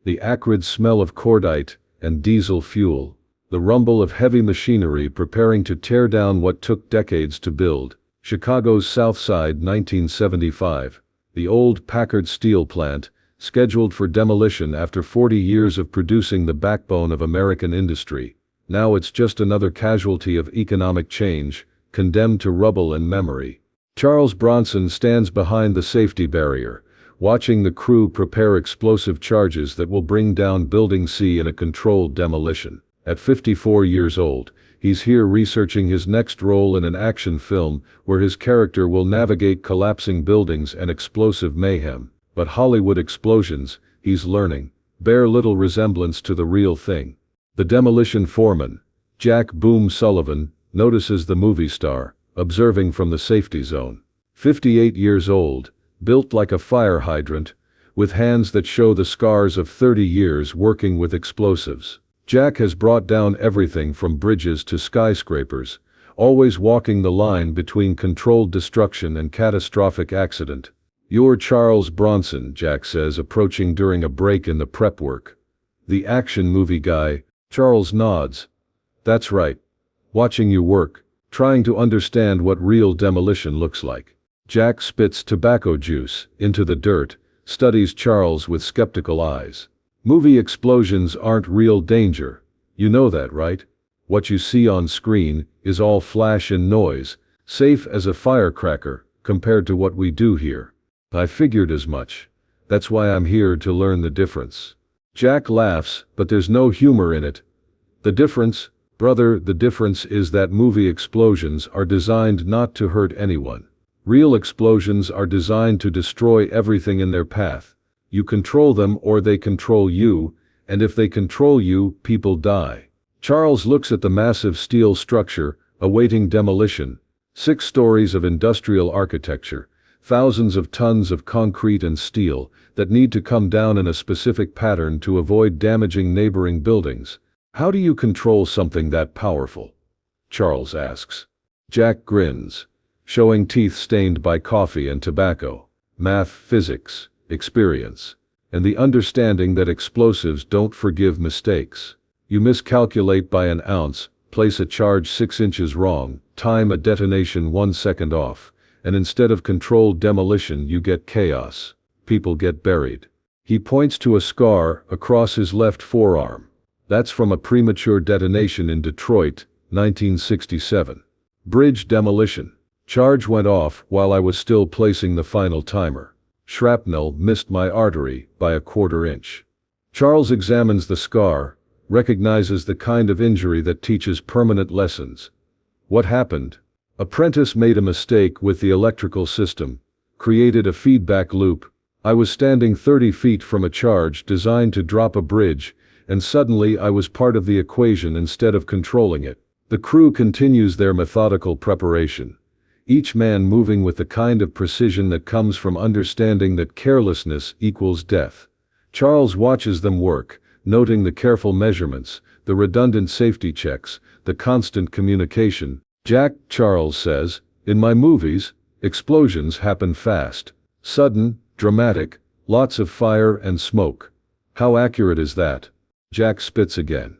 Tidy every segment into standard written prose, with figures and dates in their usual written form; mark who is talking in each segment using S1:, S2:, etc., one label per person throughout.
S1: The acrid smell of cordite and diesel fuel. The rumble of heavy machinery preparing to tear down what took decades to build. Chicago's South Side, 1975. The old Packard steel plant, scheduled for demolition after 40 years of producing the backbone of American industry. Now it's just another casualty of economic change, condemned to rubble and memory. Charles Bronson stands behind the safety barrier, watching the crew prepare explosive charges that will bring down Building C in a controlled demolition. At 54 years old, he's here researching his next role in an action film where his character will navigate collapsing buildings and explosive mayhem. But Hollywood explosions, he's learning, bear little resemblance to the real thing. The demolition foreman, Jack "Boom" Sullivan, notices the movie star, observing from the safety zone. 58 years old, built like a fire hydrant, with hands that show the scars of 30 years working with explosives. Jack has brought down everything from bridges to skyscrapers, always walking the line between controlled destruction and catastrophic accident. "You're Charles Bronson," Jack says, approaching during a break in the prep work. "The action movie guy." Charles nods. "That's right. Watching you work, trying to understand what real demolition looks like." Jack spits tobacco juice into the dirt, studies Charles with skeptical eyes. "Movie explosions aren't real danger. You know that, right? What you see on screen is all flash and noise, safe as a firecracker, compared to what we do here." "I figured as much. That's why I'm here to learn the difference." Jack laughs, but there's no humor in it. "The difference, brother, the difference is that movie explosions are designed not to hurt anyone. Real explosions are designed to destroy everything in their path. You control them or they control you, and if they control you, people die." Charles looks at the massive steel structure, awaiting demolition. 6 stories of industrial architecture, thousands of tons of concrete and steel that need to come down in a specific pattern to avoid damaging neighboring buildings. "How do you control something that powerful?" Charles asks. Jack grins, showing teeth stained by coffee and tobacco. "Math, physics, experience, and the understanding that explosives don't forgive mistakes. You miscalculate by an ounce, place a charge 6 inches wrong, time a detonation 1 second off, and instead of controlled demolition you get chaos. People get buried." He points to a scar across his left forearm. "That's from a premature detonation in Detroit, 1967. Bridge demolition. Charge went off while I was still placing the final timer. Shrapnel missed my artery by a 1/4 inch." Charles examines the scar, recognizes the kind of injury that teaches permanent lessons. "What happened?" "Apprentice made a mistake with the electrical system, created a feedback loop. I was standing 30 feet from a charge designed to drop a bridge, and suddenly I was part of the equation instead of controlling it." The crew continues their methodical preparation, each man moving with the kind of precision that comes from understanding that carelessness equals death. Charles watches them work, noting the careful measurements, the redundant safety checks, the constant communication. "Jack," Charles says, "in my movies, explosions happen fast. Sudden, dramatic, lots of fire and smoke. How accurate is that?" Jack spits again.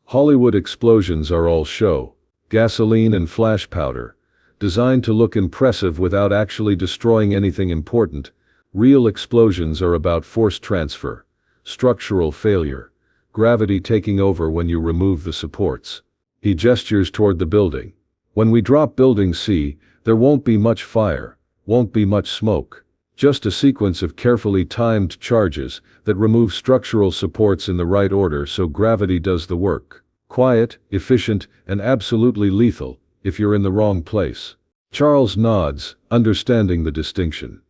S1: "Hollywood explosions are all show, gasoline and flash powder, designed to look impressive without actually destroying anything important. Real explosions are about force transfer, structural failure, gravity taking over when you remove the supports." He gestures toward the building. "When we drop Building C, there won't be much fire, won't be much smoke. Just a sequence of carefully timed charges that remove structural supports in the right order so gravity does the work. Quiet, efficient, and absolutely lethal if you're in the wrong place." Charles nods, understanding the distinction.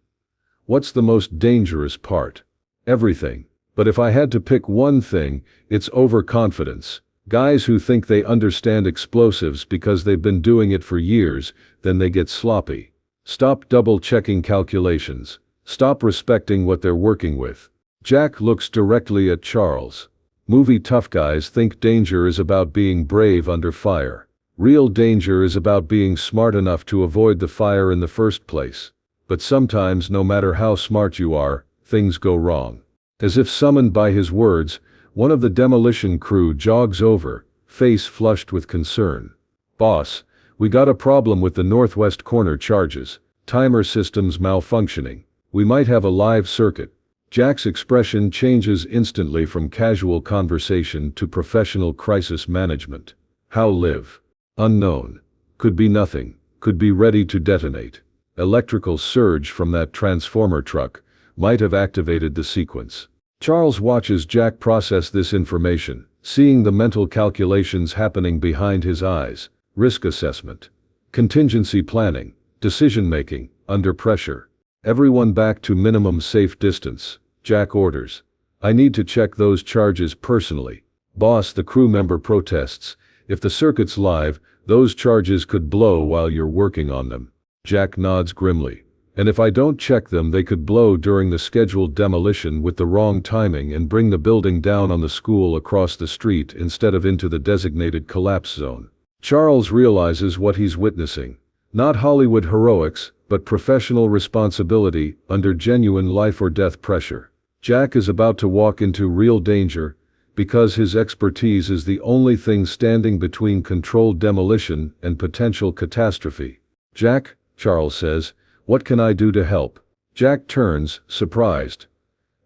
S1: "What's the most dangerous part?" "Everything. But if I had to pick one thing, it's overconfidence. Guys who think they understand explosives because they've been doing it for years, then they get sloppy. Stop double-checking calculations. Stop respecting what they're working with." Jack looks directly at Charles. "Movie tough guys think danger is about being brave under fire. Real danger is about being smart enough to avoid the fire in the first place. But sometimes, no matter how smart you are, things go wrong." As if summoned by his words, one of the demolition crew jogs over, face flushed with concern. "Boss, we got a problem with the northwest corner charges. Timer system's malfunctioning. We might have a live circuit." Jack's expression changes instantly from casual conversation to professional crisis management. How live? Unknown. Could be nothing. Could be ready to detonate. Electrical surge from that transformer truck might have activated the sequence. Charles watches Jack process this information, seeing the mental calculations happening behind his eyes. Risk assessment. Contingency planning. Decision-making, under pressure. "Everyone back to minimum safe distance," Jack orders. "I need to check those charges personally." "Boss," the crew member protests, "if the circuit's live, those charges could blow while you're working on them." Jack nods grimly. "And if I don't check them, they could blow during the scheduled demolition with the wrong timing and bring the building down on the school across the street instead of into the designated collapse zone." Charles realizes what he's witnessing. Not Hollywood heroics, but professional responsibility under genuine life-or-death pressure. Jack is about to walk into real danger, because his expertise is the only thing standing between controlled demolition and potential catastrophe. "Jack," Charles says, "what can I do to help?" Jack turns, surprised.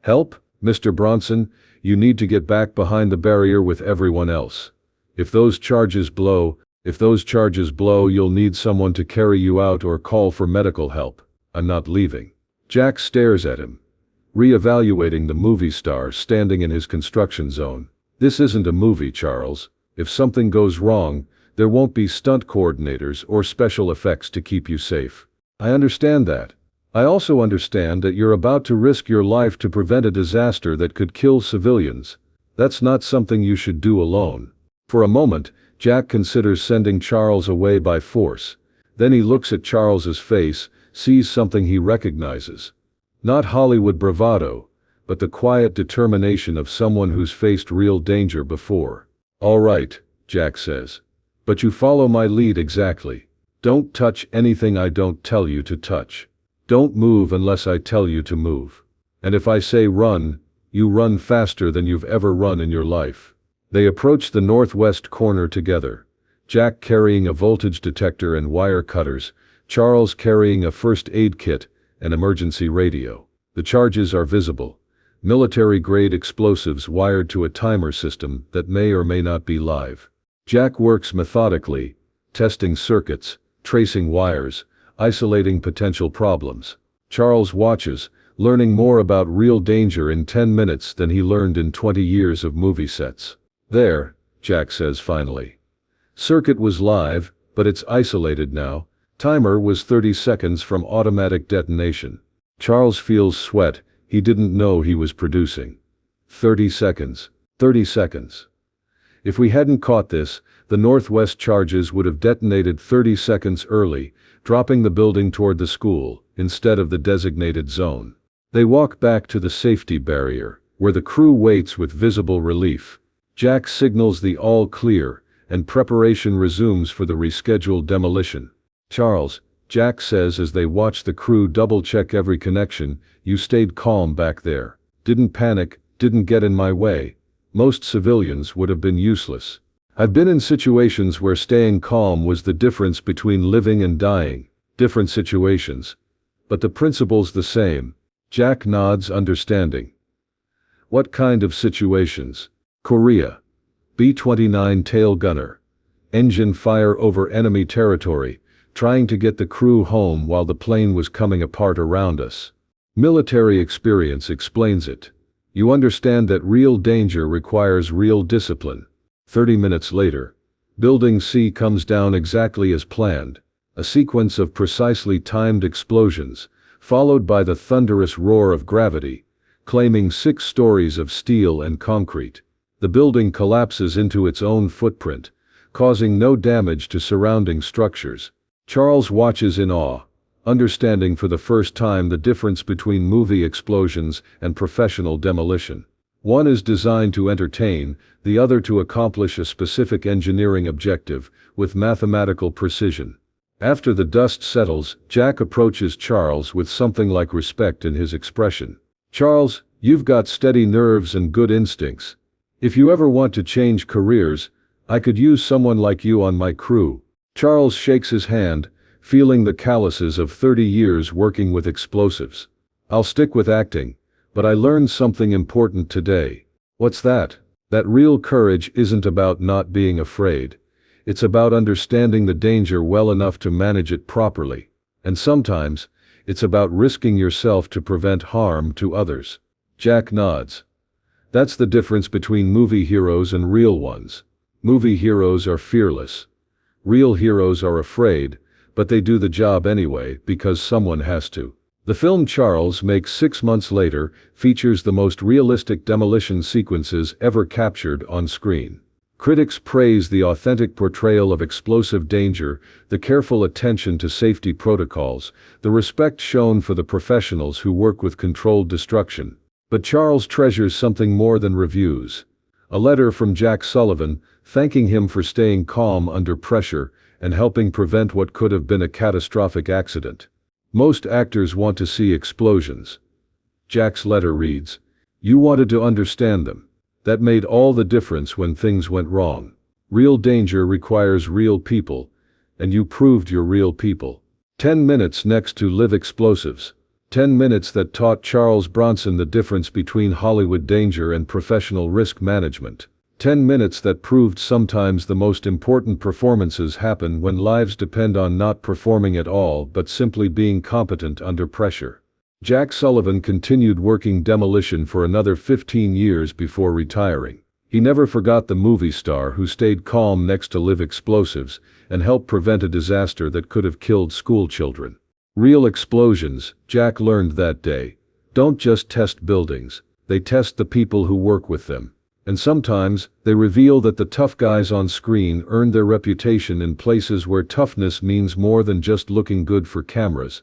S1: "Help, Mr. Bronson? You need to get back behind the barrier with everyone else. If those charges blow, you'll need someone to carry you out or call for medical help. I'm not leaving." Jack stares at him, re-evaluating the movie star standing in his construction zone. "This isn't a movie, Charles. If something goes wrong, there won't be stunt coordinators or special effects to keep you safe. I understand that. I also understand that you're about to risk your life to prevent a disaster that could kill civilians. That's not something you should do alone." For a moment, Jack considers sending Charles away by force. Then he looks at Charles's face, sees something he recognizes. Not Hollywood bravado, but the quiet determination of someone who's faced real danger before. "All right," Jack says. "But you follow my lead exactly. Don't touch anything I don't tell you to touch. Don't move unless I tell you to move. And if I say run, you run faster than you've ever run in your life." They approach the northwest corner together. Jack carrying a voltage detector and wire cutters, Charles carrying a first aid kit and emergency radio. The charges are visible. Military-grade explosives wired to a timer system that may or may not be live. Jack works methodically, testing circuits, tracing wires, isolating potential problems. Charles watches, learning more about real danger in 10 minutes than he learned in 20 years of movie sets. "There," Jack says finally. "Circuit was live, but it's isolated now. Timer was 30 seconds from automatic detonation." Charles feels sweat he didn't know he was producing. 30 seconds. 30 seconds. If we hadn't caught this, the northwest charges would have detonated 30 seconds early, dropping the building toward the school, instead of the designated zone. They walk back to the safety barrier, where the crew waits with visible relief. Jack signals the all clear, and preparation resumes for the rescheduled demolition. "Charles," Jack says as they watch the crew double-check every connection, "you stayed calm back there. Didn't panic, didn't get in my way. Most civilians would have been useless. I've been in situations where staying calm was the difference between living and dying. Different situations. But the principle's the same." Jack nods, understanding. "What kind of situations?" "Korea. B-29 tail gunner. Engine fire over enemy territory, trying to get the crew home while the plane was coming apart around us. Military experience explains it. You understand that real danger requires real discipline." 30 minutes later, Building C comes down exactly as planned, a sequence of precisely timed explosions, followed by the thunderous roar of gravity, claiming 6 stories of steel and concrete. The building collapses into its own footprint, causing no damage to surrounding structures. Charles watches in awe, understanding for the first time the difference between movie explosions and professional demolition. One is designed to entertain, the other to accomplish a specific engineering objective, with mathematical precision. After the dust settles, Jack approaches Charles with something like respect in his expression. "Charles, You've got steady nerves and good instincts. If you ever want to change careers, I could use someone like you on my crew." Charles shakes his hand, feeling the calluses of 30 years working with explosives. "I'll stick with acting, but I learned something important today." "What's that?" "That real courage isn't about not being afraid. It's about understanding the danger well enough to manage it properly. And sometimes, it's about risking yourself to prevent harm to others." Jack nods. "That's the difference between movie heroes and real ones. Movie heroes are fearless. Real heroes are afraid, but they do the job anyway because someone has to." The film Charles makes 6 months later features the most realistic demolition sequences ever captured on screen. Critics praise the authentic portrayal of explosive danger, the careful attention to safety protocols, the respect shown for the professionals who work with controlled destruction. But Charles treasures something more than reviews. A letter from Jack Sullivan, thanking him for staying calm under pressure and helping prevent what could have been a catastrophic accident. "Most actors want to see explosions." Jack's letter reads, "You wanted to understand them. That made all the difference when things went wrong. Real danger requires real people, and you proved you're real people." 10 minutes next to live explosives. 10 minutes that taught Charles Bronson the difference between Hollywood danger and professional risk management. 10 minutes that proved sometimes the most important performances happen when lives depend on not performing at all but simply being competent under pressure. Jack Sullivan continued working demolition for another 15 years before retiring. He never forgot the movie star who stayed calm next to live explosives and helped prevent a disaster that could have killed school children. Real explosions, Jack learned that day, don't just test buildings, they test the people who work with them. And sometimes, they reveal that the tough guys on screen earned their reputation in places where toughness means more than just looking good for cameras.